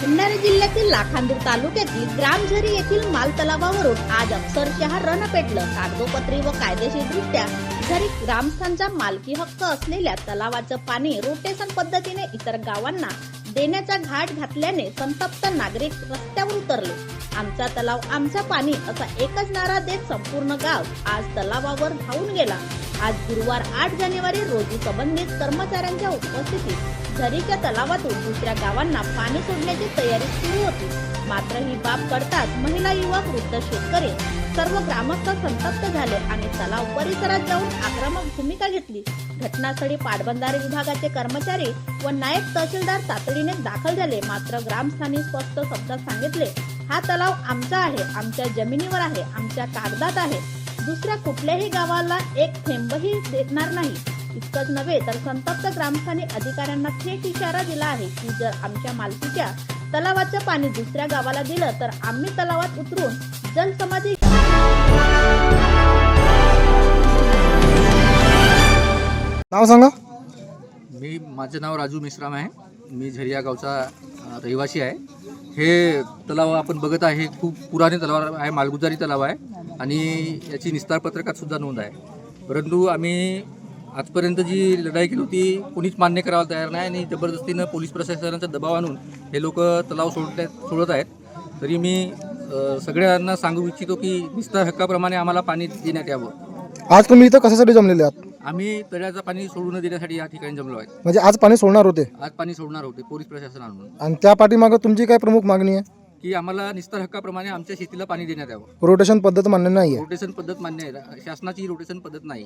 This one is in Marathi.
भंडारा जिल्ह्यातील लाखांदूर तालुक्यातील ग्रामझरी येथील माल तलावावरून आज अक्षरशः रण पेटलं। कागदोपत्री व कायदेशीरदृष्ट्या झरी ग्रामस्थांचा मालकी हक्क असलेल्या तलावाचं पाणी रोटेशन पद्धतीने इतर गावांना देण्याचा घाट घातल्याने संतप्त नागरिक रस्त्यावर उतरले। आमचा तलाव आमचं पाणी असा एकच नारा देत संपूर्ण गाव आज तलावावर धावून गेला। आज गुरुवार 8 जानेवारी रोजी संबंधित कर्मचाऱ्यांच्या उपस्थितीत झरीच्या तलावातून दुसऱ्या गावांना पाणी सोडण्याची तयारी सुरू होती। मात्र ही बाब कळताच महिला, युवक, वृद्ध, शेतकरी सर्व ग्रामस्थ संतप्त झाले आणि तलाव परिसरात जाऊन आक्रमक भूमिका घेतली। घटनास्थळी पाटबंधारे विभागाचे कर्मचारी व नायब तहसीलदार तातडीने दाखल झाले। मात्र ग्रामस्थांनी स्पष्ट शब्दात सांगितले, हा तलाव आमचा आहे, आमच्या जमिनीवर आहे, आमच्या कागदात आहे, दुसऱ्या कुठल्याही गावाला एक थेंबही देणार नाही। इतकंच नव्हे तर संतप्त ग्रामस्थांनी अधिकाऱ्यांना थेट इशारा दिला आहे की जर आमच्या मालकीच्या तलावाचं पाणी दुसऱ्या गावाला दिलं तर आम्ही तलावात उतरून जलसमाधी। नाव सांगा। माझं नाव राजू मेश्राम आहे। मी झरी या गावचा रहिवासी आहे। हे तलाव आपण बघत आहे, खूप पुराने तलाव आहे, मालगुजारी तलाव आहे आणि याची निस्तार पत्रकात सुद्धा नोंद आहे। परंतु आम्ही आजपर्यंत जी लढाई केली होती कोणीच मान्य करायला तयार नाही आणि जबरदस्तीनं पोलीस प्रशासनाचा दबाव आणून हे लोक तलाव सोडत आहेत। तरी मी सगळ्यांना सांगू इच्छितो की निस्तार हक्काप्रमाणे आम्हाला पाणी देण्यात यावं। आज तुम्ही इथं कशासाठी जमलेले आहात? आम्ही तळ्याचं पाणी सोडून देण्यासाठी या ठिकाणी जमलो आहे। म्हणजे आज पाणी सोडणार होते? आज पाणी सोडणार होते पोलीस प्रशासनाकडून। आणि त्या पाठीमागे तुमची काय प्रमुख मागणी आहे? की आम्हाला निस्तार हक्काप्रमाणे आमच्या शेतीला पाणी देण्यात यावं। रोटेशन पद्धत मान्य नाही आहे? रोटेशन पद्धत मान्य आहे, शासनाची रोटेशन पद्धत नाही।